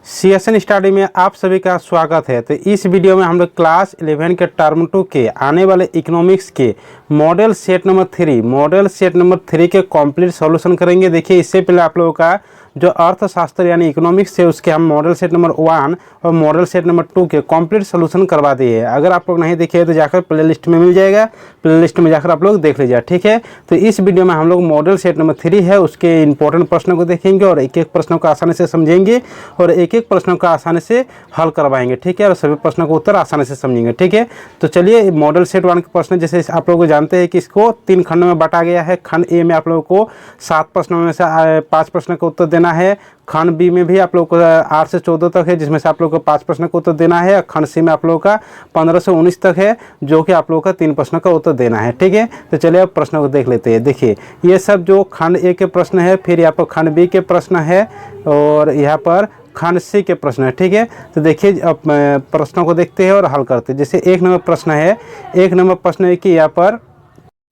CSN study में आप सभी का स्वागत है। तो इस वीडियो में हम लोग क्लास 11 के टर्म 2 के आने वाले इकोनॉमिक्स के मॉडल सेट नंबर 3 के कंप्लीट सॉल्यूशन करेंगे। देखिए, इससे पहले आप लोगों का जो अर्थशास्त्र यानी इकोनॉमिक्स है उसके हम मॉडल सेट नंबर 1 और मॉडल सेट नंबर 2 के कंप्लीट सॉल्यूशन करवा दिए हैं। अगर आप लोग नहीं देखे तो जाकर प्लेलिस्ट में मिल जाएगा, प्लेलिस्ट में जाकर आप लोग देख लीजिए, ठीक है। तो इस वीडियो में हम लोग मॉडल सेट नंबर 3 है उसके इंपॉर्टेंट प्रश्नों को देखेंगे और एक एक प्रश्नों को आसानी से समझेंगे और एक एक प्रश्नों का आसानी से हल करवाएंगे, ठीक है, और सभी प्रश्नों को उत्तर आसानी से समझेंगे, ठीक है। तो चलिए, मॉडल सेट 1 के प्रश्न जैसे आप लोग जानते हैं कि इसको 3 खंड में बांटा गया है। खंड ए में आप लोगों को 7 प्रश्नों में से 5 प्रश्न का उत्तर देना है। खंड बी में भी आप लोगों को 8 से 14 तक है जिसमें से आप लोगों को 5 प्रश्न का उत्तर देना है। खंड सी में आप लोगों का 15 से 19 तक है जो कि आप लोगों का 3 प्रश्नों का उत्तर देना है, ठीक है। तो चलिए अब प्रश्नों को देख लेते हैं। देखिए, ये सब जो खंड ए के प्रश्न है, फिर यहाँ पर खंड बी के प्रश्न है और यहाँ पर खंड सी के प्रश्न है, ठीक है। तो देखिए, अब प्रश्नों को देखते हैं और हल करते हैं। जैसे 1 नंबर प्रश्न है, 1 नंबर प्रश्न है कि यहाँ पर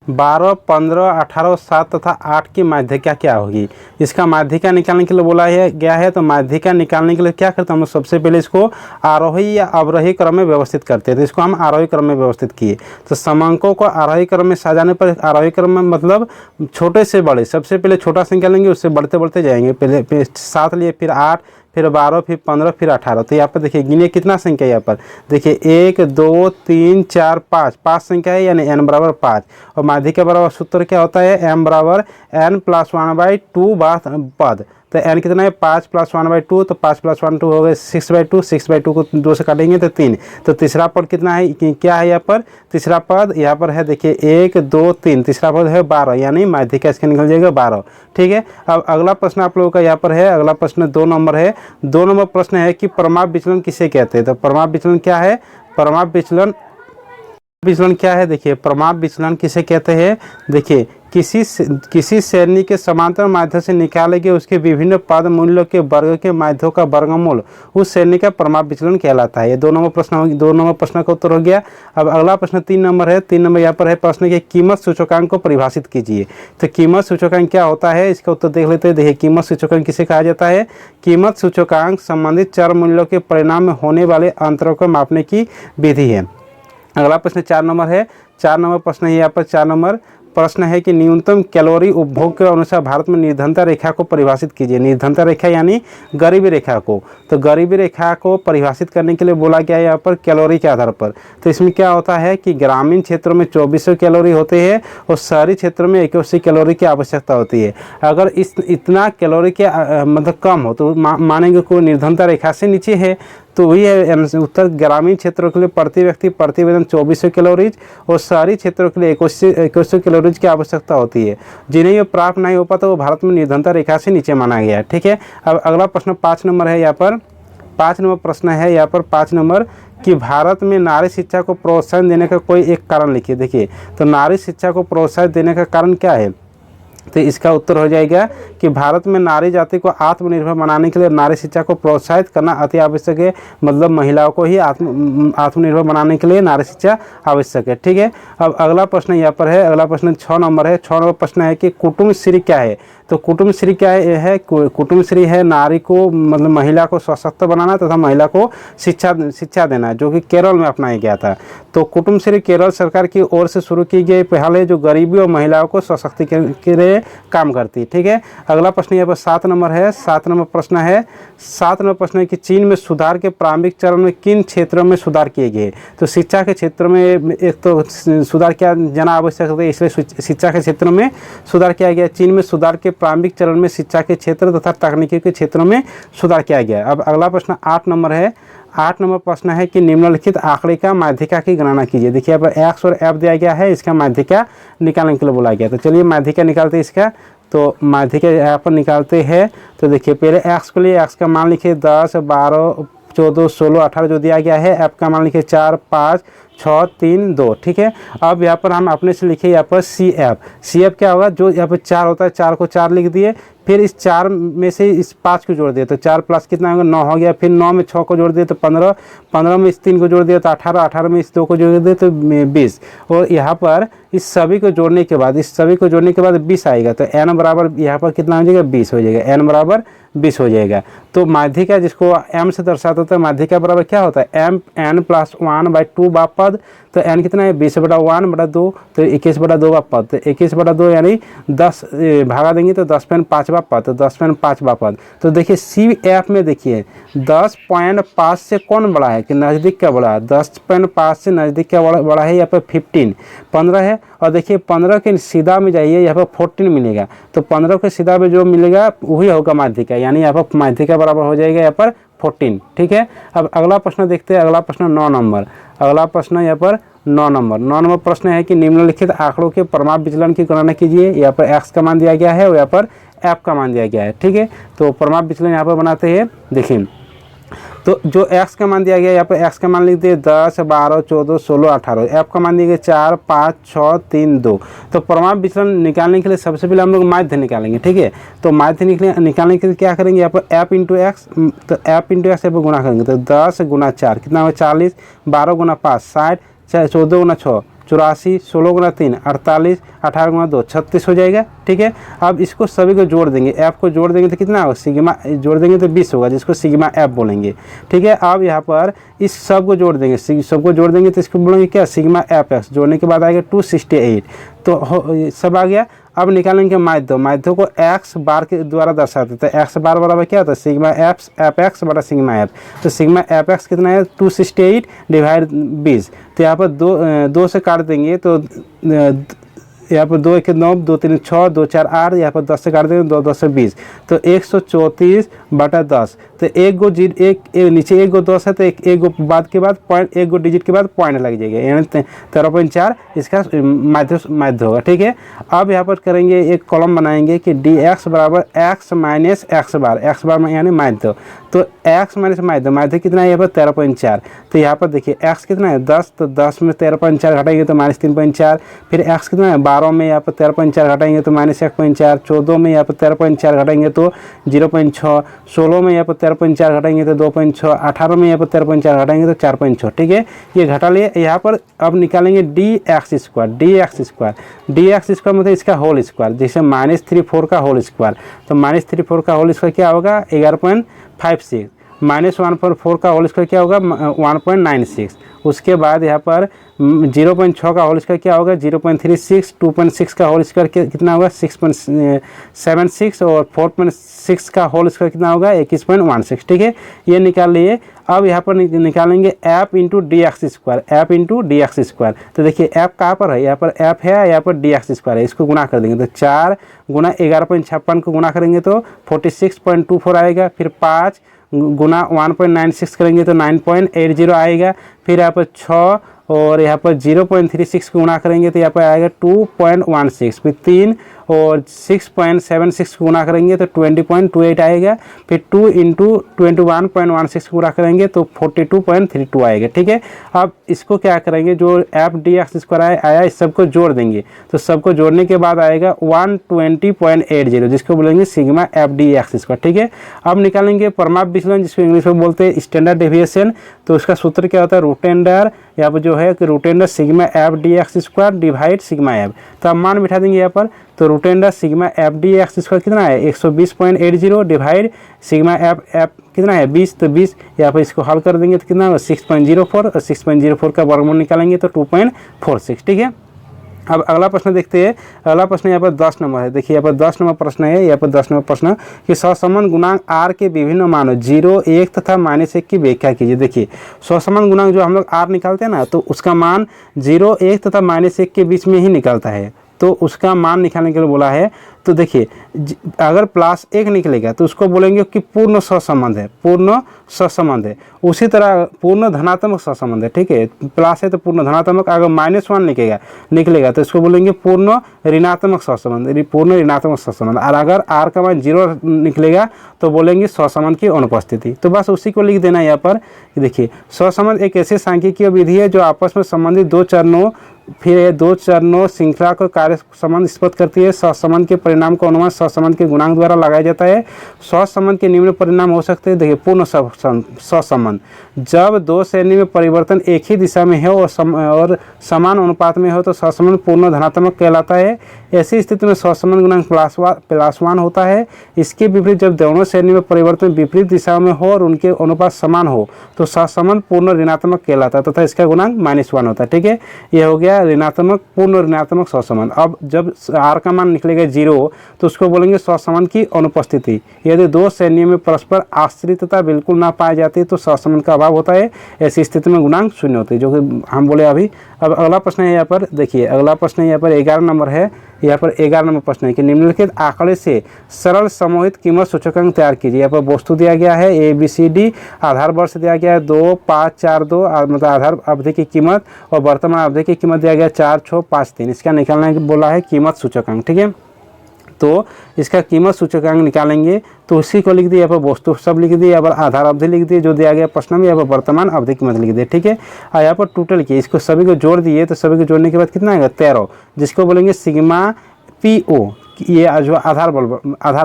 12, 15, 18, 7 तथा 8 की माध्यिका क्या होगी। इसका माध्यिका निकालने के लिए बोला गया है। तो माध्यिका निकालने के लिए क्या करते हैं हम लोग, सबसे पहले इसको आरोही या अवरोही क्रम में व्यवस्थित करते हैं। तो इसको हम आरोही क्रम में व्यवस्थित किए। तो समांकों को आरोही क्रम में सजाने पर, आरोही क्रम में मतलब छोटे से बड़े, सबसे पहले छोटा संख्या लेंगे, उससे बढ़ते बढ़ते जाएंगे। पहले 7 लिए, फिर 8, फिर 12, फिर 15, फिर 18। तो यहाँ पर देखिए, गिने कितना संख्या है यहाँ पर। देखिए 1, 2, 3, 4, 5 संख्या है यानी n बराबर 5। और माध्यिका बराबर सूत्र क्या होता है, m बराबर n + 1/2 पद। तो n कितना है, 5 + 1/2। तो 5 + 1 2 हो गए 6/2। 6/2 को 2 से काटेंगे तो 3। तो तीसरा पद कितना है, क्या है यहाँ पर, तीसरा पद यहाँ पर है देखिए 1, 2, 3, तीसरा पद है 12 यानी माध्यिका इसका निकल जाएगा 12, ठीक है। अब अगला प्रश्न आप लोगों का यहाँ पर है, अगला प्रश्न 2 नंबर है। 2 नंबर प्रश्न है कि परमाप विचलन किसे कहते हैं। तो परमाप विचलन क्या है, परमाप विचलन क्या है, देखिए परमाप विचलन किसे कहते हैं। देखिए, किसी श्रेणी के समांतर माध्य से निकाले गए उसके विभिन्न पद मूल्यों के वर्ग के माध्यों का वर्गमूल उस श्रेणी का परमाप विचलन कहलाता है। ये 2 नंबर प्रश्न का उत्तर हो गया। अब अगला प्रश्न 3 नंबर है। 3 नंबर यहाँ पर है प्रश्न की कीमत सूचकांक को परिभाषित कीजिए। तो कीमत सूचकांक क्या होता है, इसका उत्तर देख लेते हैं। देखिए, कीमत सूचकांक किसे कहा जाता है। कीमत सूचकांक संबंधित चर मूल्यों के परिणाम में होने वाले अंतरों को मापने की विधि है। अगला प्रश्न 4 नंबर है। 4 नंबर प्रश्न है यहाँ पर। 4 नंबर प्रश्न है कि न्यूनतम कैलोरी उपभोग के अनुसार भारत में निर्धनता रेखा को परिभाषित कीजिए। निर्धनता रेखा यानी गरीबी रेखा को। तो गरीबी रेखा को परिभाषित करने के लिए बोला गया है यहाँ पर कैलोरी के आधार पर। तो इसमें क्या होता है कि ग्रामीण क्षेत्रों में 2400 कैलोरी होते हैं और शहरी क्षेत्रों में 81 कैलोरी की आवश्यकता होती है। अगर इतना कैलोरी के मतलब कम हो तो मानेंगे कोई निर्धनता रेखा से नीचे है। तो वही है उत्तर। ग्रामीण क्षेत्रों के लिए प्रति व्यक्ति प्रतिवेदन 2400 कैलोरीज और शहरी क्षेत्रों के लिए 2100 कैलोरीज की आवश्यकता होती है। जिन्हें ये प्राप्त नहीं हो पाता वो भारत में निर्धनता रेखा से नीचे माना गया है, ठीक है। अब अगला प्रश्न 5 नंबर है यहाँ पर। 5 नंबर प्रश्न है यहाँ पर। 5 नंबर कि भारत में नारी शिक्षा को प्रोत्साहन देने का कोई एक कारण लिखिए। देखिए, तो नारी शिक्षा को प्रोत्साहन देने का कारण क्या है। तो इसका उत्तर हो जाएगा कि भारत में नारी जाति को आत्मनिर्भर बनाने के लिए नारी शिक्षा को प्रोत्साहित करना अति आवश्यक है। मतलब महिलाओं को ही आत्मनिर्भर बनाने के लिए नारी शिक्षा आवश्यक है, ठीक है। अब अगला प्रश्न यहाँ पर है। अगला प्रश्न 6 नंबर है। 6 नंबर प्रश्न है कि कुटुंबश्री क्या है। तो कुटुंबश्री क्या है, कुटुंबश्री है नारी को मतलब महिला को सशक्त बनाना तथा महिला को शिक्षा देना, जो कि केरल में अपनाया गया था। तो कुटुंबश्री केरल सरकार की ओर से शुरू की गई पहल है जो गरीबी और महिलाओं को सशक्तिकरण के लिए काम करती है, ठीक है। अगला प्रश्न यहाँ पर 7 नंबर है। 7 नंबर प्रश्न है। 7 नंबर प्रश्न है कि चीन में सुधार के प्रारंभिक चरण में किन क्षेत्रों में सुधार किए गए। तो शिक्षा के क्षेत्र में एक तो सुधार किया जाना आवश्यक है, इसलिए शिक्षा के क्षेत्र में सुधार किया गया। चीन में सुधार के प्रारंभिक चरण में शिक्षा के क्षेत्र तथा तकनीकी के क्षेत्रों में सुधार किया गया। अब अगला प्रश्न 8 नंबर है। 8 नंबर प्रश्न है कि निम्नलिखित आंकड़े का माध्यिका की गणना कीजिए। देखिए, यहाँ पर एक्स और एफ दिया गया है, इसका माध्यिका निकालने के लिए बोला गया। तो चलिए माध्यिका निकालते हैं इसका। तो माध्यिका यहाँ पर निकालते हैं। तो देखिए, पहले एक्स के लिए एक्स का मान लिखिए 10, 12, 14, 16, 18 जो दिया गया है। एफ का मान लिखिए 4, 5, 6, 3, 2, ठीक है। अब यहाँ पर हम अपने से लिखिए यहाँ पर सी एफ क्या होगा, जो यहाँ पर 4 होता है 4 को 4 लिख दिए, फिर इस 4 में से इस 5 को जोड़ दिए तो 4 प्लस कितना होगा 9 हो गया। फिर 9 में 6 को जोड़ दिए तो 15, 15 में इस 3 को जोड़ दिया तो 18, 18 में इस 2 को जोड़ दिए तो 20। और यहाँ पर इस सभी को जोड़ने के बाद 20 आएगा तो n बराबर यहाँ पर कितना हो जाएगा 20 हो जाएगा, n बराबर 20 हो जाएगा। तो माध्यिका जिसको m से दर्शाता होता है, माध्यिका बराबर क्या होता है m n प्लस 1/2 बा पद। तो n कितना है 20/1/2 तो 21/2 बा पद। तो 21/2 यानी 10 भागा देंगे तो 10.5 बा पद, तो 10.5 बा पद। तो देखिए CF में देखिए 10.5 से कौन बड़ा है कि नज़दीक का बड़ा है, 10.5 से नज़दीक का बड़ा है यहाँ पर 15 है। और देखिए 15 के सीधा में जाइए यहाँ पर 14 मिलेगा, तो 15 के सीधा में जो मिलेगा वही होगा माध्यिका, यानी यहाँ पर माध्यिका बराबर हो जाएगा यहाँ पर 14। ठीक है। अब अगला प्रश्न देखते हैं, अगला प्रश्न 9 नंबर। अगला प्रश्न यहाँ पर 9 नंबर प्रश्न है कि निम्नलिखित आंकड़ों के परमाप विचलन की गणना कीजिए। यहाँ पर x का मान दिया गया है और यहाँ पर f का मान दिया गया है। ठीक है, तो परमाप विचलन यहाँ पर बनाते हैं। देखिए तो जो x का मान दिया गया यहाँ पर x का मान लिख दिए 10, 12, 14, 16, 18। f का मान दिया गया 4, 5, 6, 3, 2। तो परमाप विचलन निकालने के लिए सबसे पहले हम लोग माध्य निकालेंगे। ठीक है, तो माध्य निकालने के लिए क्या करेंगे यहाँ पर f इंटू एक्स, तो f इंटू एक्स यहाँ पर गुणा करेंगे तो 10 गुना 4 कितना होगा 40, 12 गुना 5 60, 14 गुना 6 84, 16 गुना 3 48, 18 गुना 2 36 हो जाएगा। ठीक है, अब इसको सभी को जोड़ देंगे, f को जोड़ देंगे तो कितना होगा सिग्मा, जोड़ देंगे तो 20 होगा जिसको सिग्मा f बोलेंगे। ठीक है, अब यहाँ पर इस सब को जोड़ देंगे, सबको जोड़ देंगे तो इसको बोलेंगे क्या सिग्मा fx, जोड़ने के बाद आएगा 268। तो सब आ गया। अब निकालेंगे माध्य को x बार के द्वारा दर्शाते हैं, तो x बार बराबर क्या होता है सिग्मा fx बटा सिग्मा f। तो सिग्मा fx कितना है 268 डिवाइड 20। तो यहाँ पर 2 से काट देंगे तो यहाँ पर 2 1 9, 2 3 6, 2 4 8, यहाँ पर 10 से काट देंगे 2 10 से 20, तो 134/10। तो एक गो नीचे एक गो 10 है तो एक गो बाद के बाद पॉइंट, एक गो डिजिट के बाद पॉइंट लग जाएगा, यानी 13.4 इसका माध्य होगा। ठीक है, अब यहाँ पर करेंगे एक कॉलम बनाएंगे कि dx बराबर x माइनस x बार यानी माध्य। तो x माइनस माध्य कितना है यहाँ पर 13.4। तो यहाँ पर देखिए x कितना है 10, तो 10 में 13.4 घटाएंगे तो -3.4। फिर x कितना है 12 में यहाँ पर 13.4 घटाएंगे तो -1.4। 14 में यहाँ पर 13.4 घटाएंगे तो 0.6। 16 में यहाँ पर 13.4 घटाएंगे तो 2.6। 18 में यहाँ पर 13.4 घटाएंगे तो 4.6। ठीक है, ये घटा लिए। यहाँ पर अब निकालेंगे dx स्क्वायर मतलब इसका होल स्क्वायर, जैसे -34 का होल स्क्वायर। तो -34 का होल स्क्वायर क्या होगा 11.56, -1.4 का होल स्क्वायर क्या होगा 1.96। उसके बाद यहाँ पर 0.6 का होल स्क्वायर क्या होगा 0.36। 2.6 का होल स्क्वायर कितना होगा 6.76 और 4.6 का होल स्क्वायर कितना होगा 21.16। ठीक है, ये निकाल लिए। अब यहाँ पर निकालेंगे f इंटू dx स्क्वायर। तो देखिए f कहाँ पर है, यहाँ पर f है, यहाँ पर dx स्क्वायर है, इसको गुना कर देंगे तो 4 गुना 11.56 को गुना करेंगे तो 46.24 आएगा। फिर 5 गुना 1.96 करेंगे तो 9.80 आएगा। फिर यहाँ पर 6 और यहाँ पर 0.36 को गुना करेंगे तो यहाँ पर आएगा 2.16। फिर 3 और 6.76 को गुना करेंगे तो 20.28 आएगा। फिर 2 इंटू 21.16 को गुना करेंगे तो 42.32 आएगा। ठीक है, अब इसको क्या करेंगे जो f dx स्क्वायर आया इस सबको जोड़ देंगे, तो सबको जोड़ने के बाद आएगा 120.80 जिसको बोलेंगे सिग्मा f dx स्क्वायर। ठीक है, अब निकालेंगे परमाप विचलन जिसको इंग्लिश में बोलते हैं स्टैंडर्ड डेविएशन। तो उसका सूत्र क्या होता है रूट अंडर, यहाँ पर जो है कि root under sigma f dx square divide sigma f। तो अब मान बिठा देंगे यहाँ पर, तो root under sigma f dx square कितना है 120.80 डिवाइड सिग्मा f कितना है 20। तो 20 यहाँ पर इसको हल कर देंगे तो कितना होगा 6.04 और 6.04 का वर्गमूल निकालेंगे तो 2.46। ठीक है, अब अगला प्रश्न देखते हैं। अगला प्रश्न यहाँ पर 10 नंबर है। देखिए यहाँ पर 10 नंबर प्रश्न है। यहाँ पर 10 नंबर प्रश्न कि सहसंबंध गुणांक r के विभिन्न मानों 0, 1 तथा -1 की व्याख्या कीजिए। देखिए सहसंबंध गुणांक जो हम लोग r निकालते हैं ना, तो उसका मान 0, 1 तथा -1 के बीच में ही निकलता है, तो उसका मान निकालने के लिए बोला है। तो देखिए अगर +1 निकलेगा तो उसको बोलेंगे कि पूर्ण सहसंबंध है, उसी तरह पूर्ण धनात्मक सहसंबंध है। ठीक है, प्लस है तो पूर्ण धनात्मक, अगर -1 निकलेगा तो इसको बोलेंगे पूर्ण ऋणात्मक सहसंबंध। और अगर r का मान 0 निकलेगा तो बोलेंगे सहसंबंध की अनुपस्थिति। तो बस उसी को लिख देना यहाँ पर। देखिए सहसंबंध एक ऐसी सांख्यिकीय विधि है जो आपस में संबंधित दो चरणों श्रृंखला को कार्य संबंध स्पष्ट करती है। सहसंबंध के परिणाम का अनुमान सहसंबंध के गुणांक द्वारा लगाया जाता है। सहसंबंध के निम्न परिणाम हो सकते हैं। देखिए, पूर्ण सहसंबंध, जब दो श्रेणी में परिवर्तन एक ही दिशा में है और समान अनुपात में हो तो सहसंबंध पूर्ण धनात्मक कहलाता है। ऐसी स्थिति में सहसंबंध गुणांक +1 होता है। इसके विपरीत जब दोनों श्रेणी में परिवर्तन विपरीत दिशा में हो और उनके अनुपात समान हो तो सहसंबंध पूर्ण ऋणात्मक कहलाता है तथा इसका गुणांक -1 होता है। ठीक है, यह हो गया ऋणात्मक, पूर्ण ऋणात्मक सहसंबंध। अब जब r का मान निकलेगा 0 तो उसको बोलेंगे सहसंबंध की अनुपस्थिति। यदि दो श्रेणियों में परस्पर आश्रितता बिल्कुल ना पाई जाती तो सहसंबंध का अभाव होता है। ऐसी स्थिति में गुणांक 0 होते हैं, जो कि हम बोले अभी। अब अगला प्रश्न है यहाँ पर, देखिए अगला प्रश्न यहाँ पर 11 नंबर है। यहाँ पर 11 नंबर प्रश्न है कि निम्नलिखित आंकड़े से सरल समूहित कीमत सूचकांक तैयार कीजिए। यहाँ पर वस्तु दिया गया है ABCD, आधार वर्ष दिया गया है 2, 5, 4, 2, मतलब आधार अवधि की कीमत, और वर्तमान अवधि की कीमत दिया गया 4, 6, 5, 3। इसका निकालना बोला है कीमत सूचकांक। ठीक है, तो इसका कीमत सूचकांक निकालेंगे तो उसी को लिख दिए, यहाँ पर वस्तु सब लिख दिए, यहाँ पर आधार अवधि लिख दिए जो दिया गया प्रश्न में, यहाँ पर वर्तमान अवधि कीमत लिख दिए। ठीक है, और यहाँ पर टोटल किए, इसको सभी को जोड़ दिए तो सभी को जोड़ने के बाद कितना आएगा 13, जिसको बोलेंगे सिग्मा PO। ये जो आधार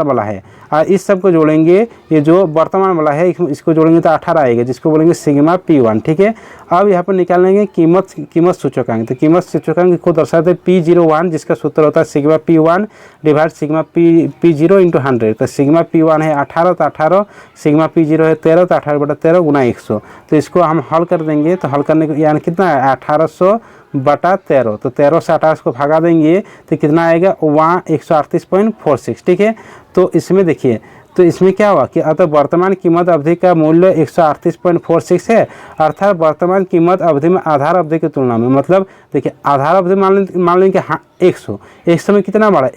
वाला है, और इस सब को जोड़ेंगे, ये जो वर्तमान वाला है इसको जोड़ेंगे तो 18 आएगा, जिसको बोलेंगे सिग्मा P1। ठीक है, अब यहाँ पर निकालेंगे कीमत सूचकांक। तो कीमत सूचकांक को दर्शाते P01, जिसका सूत्र होता है sigma P1 divide sigma P0 into 100। तो सिग्मा P1 है 18, तो 18, सिग्मा P0 है 13, तो 18/13 गुना 100। तो इसको हम हल कर देंगे, तो हल करने को यानी कितना है 1800/13। तो 13 से 18 को भगा देंगे तो कितना आएगा वहाँ 138.46। ठीक है, तो इसमें देखिए, तो इसमें क्या हुआ कि अतः वर्तमान कीमत अवधि का मूल्य 138.46 है, अर्थात वर्तमान कीमत अवधि में आधार अवधि की तुलना में, मतलब देखिए आधार अवधि मान लेंगे हाँ 100 में कितना बढ़ा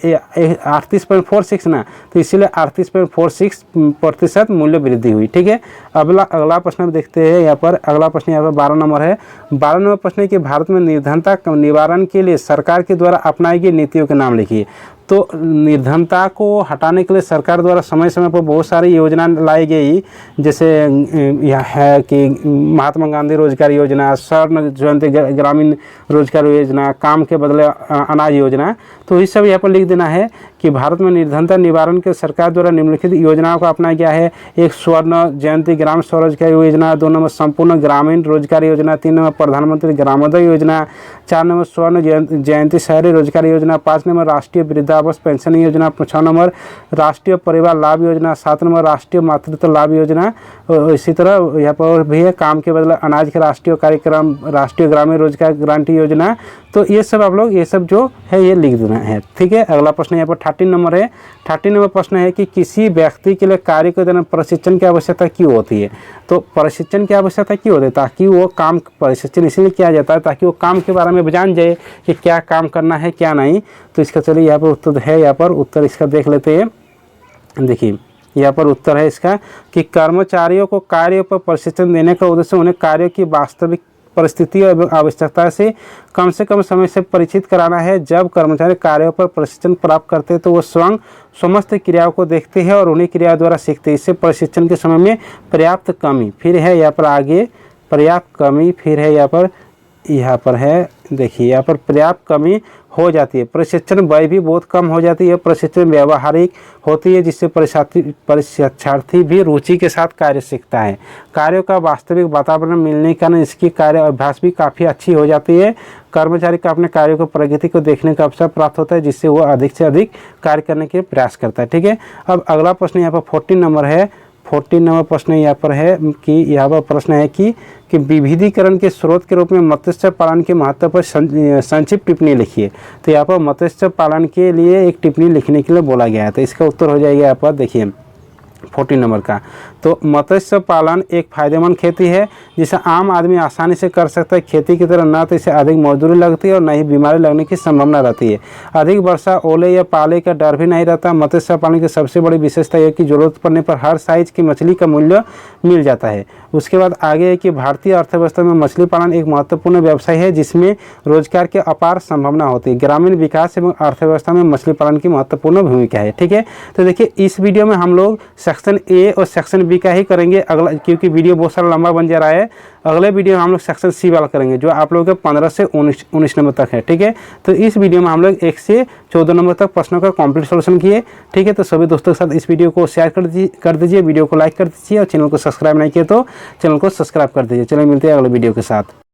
38.46 ना, तो इसीलिए 38.46% मूल्य वृद्धि हुई। ठीक है, अगला प्रश्न देखते हैं। यहाँ पर अगला प्रश्न यहाँ पर 12 नंबर है। 12 नंबर प्रश्न है कि भारत में निर्धनता निवारण के लिए सरकार के द्वारा अपनाई गई नीतियों के नाम लिखिए। तो निर्धनता को हटाने के लिए सरकार द्वारा समय समय पर बहुत सारी योजना लाई गई, जैसे यह है कि महात्मा गांधी रोजगार योजना, स्वर्ण जयंती ग्रामीण रोजगार योजना, काम के बदले अनाज योजना। तो इस सब यहाँ पर लिख देना है कि भारत में निर्धनता निवारण के सरकार द्वारा निम्नलिखित योजनाओं को अपनाया गया है। 1 स्वर्ण जयंती ग्राम स्वरोजगार योजना, 2 नंबर संपूर्ण ग्रामीण रोजगार योजना, 3 नंबर प्रधानमंत्री ग्रामोदय योजना, 4 नंबर स्वर्ण जयंती शहरी रोजगार योजना, 5 नंबर राष्ट्रीय वृद्धावस्था पेंशन योजना, 6 नंबर राष्ट्रीय परिवार लाभ योजना, 7 नंबर राष्ट्रीय मातृत्व लाभ योजना। इसी तरह यहाँ पर भी है काम के बदले अनाज के राष्ट्रीय कार्यक्रम, राष्ट्रीय ग्रामीण रोजगार गारंटी योजना। तो ये सब आप लोग ये सब जो है ये लिख देना है। ठीक है, अगला प्रश्न यहाँ पर 13 नंबर है। 13 नंबर प्रश्न है कि किसी व्यक्ति के लिए कार्य के दौरान प्रशिक्षण की आवश्यकता क्यों होती है। तो प्रशिक्षण की आवश्यकता क्यों होती है, ताकि वो काम, प्रशिक्षण इसलिए किया जाता है ताकि वो काम के बारे में जान जाए कि क्या काम करना है क्या नहीं। तो इसका चलिए यहाँ पर उत्तर है, यहाँ पर उत्तर इसका देख लेते हैं। देखिए यहाँ पर उत्तर है इसका कि कर्मचारियों को कार्य पर प्रशिक्षण देने का उद्देश्य उन्हें कार्य की वास्तविक परिस्थितियों एवं आवश्यकता से कम समय से परिचित कराना है। जब कर्मचारी कार्यों पर प्रशिक्षण प्राप्त करते हैं तो वो स्वयं समस्त क्रियाओं को देखते हैं और उन्हीं क्रियाओं द्वारा सीखते हैं। इससे प्रशिक्षण के समय में पर्याप्त कमी, फिर है यहाँ पर आगे पर्याप्त कमी, फिर है यहाँ पर है देखिए यहाँ पर पर्याप्त कमी हो जाती है। प्रशिक्षण व्यय भी बहुत कम हो जाती है। प्रशिक्षण व्यावहारिक होती है जिससे परीक्षार्थी भी रुचि के साथ कार्य सीखता है। कार्यों का वास्तविक वातावरण मिलने के कारण इसकी कार्य अभ्यास भी काफ़ी अच्छी हो जाती है। कर्मचारी को अपने कार्यों को प्रगति को देखने का अवसर प्राप्त होता है जिससे वो अधिक से अधिक कार्य करने के प्रयास करता है। ठीक है, अब अगला प्रश्न यहाँ पर 14 नंबर है। 14 नंबर प्रश्न यहाँ पर है कि यहाँ पर प्रश्न है कि विविधीकरण के स्रोत के रूप में मत्स्य पालन के महत्व पर संक्षिप्त टिप्पणी लिखिए। तो यहाँ पर मत्स्य पालन के लिए एक टिप्पणी लिखने के लिए बोला गया है। तो इसका उत्तर हो जाएगा यहाँ पर देखिए 14 नंबर का। तो मत्स्य पालन एक फायदेमंद खेती है जिसे आम आदमी आसानी से कर सकता है। खेती की तरह न तो इसे अधिक मजदूरी लगती है और न ही बीमारी लगने की संभावना रहती है। अधिक वर्षा, ओले या पाले का डर भी नहीं रहता। मत्स्य पालन की सबसे बड़ी विशेषता यह कि जरूरत पड़ने पर हर साइज की मछली का मूल्य मिल जाता है। उसके बाद आगे है कि भारतीय अर्थव्यवस्था में मछली पालन एक महत्वपूर्ण व्यवसाय है जिसमें रोजगार की अपार संभावना होती है। ग्रामीण विकास एवं अर्थव्यवस्था में मछली पालन की महत्वपूर्ण भूमिका है। ठीक है, तो देखिए इस वीडियो में हम लोग सेक्शन ए और सेक्शन बी बी का ही करेंगे अगला, क्योंकि वीडियो बहुत सारा लंबा बन जा रहा है। अगले वीडियो में हम लोग सेक्शन सी वाला करेंगे जो आप लोगों के 15 से 19 नंबर तक है, ठीक है। तो इस वीडियो में हम लोग 1 से 14 नंबर तक प्रश्नों का कंप्लीट सॉल्यूशन किए, ठीक है। तो सभी दोस्तों के साथ इस वीडियो को शेयर कर दीजिए, वीडियो को लाइक कर दीजिए और चैनल को सब्सक्राइब नहीं किए तो चैनल को सब्सक्राइब कर दीजिए। चलिए मिलते हैं अगले वीडियो के साथ।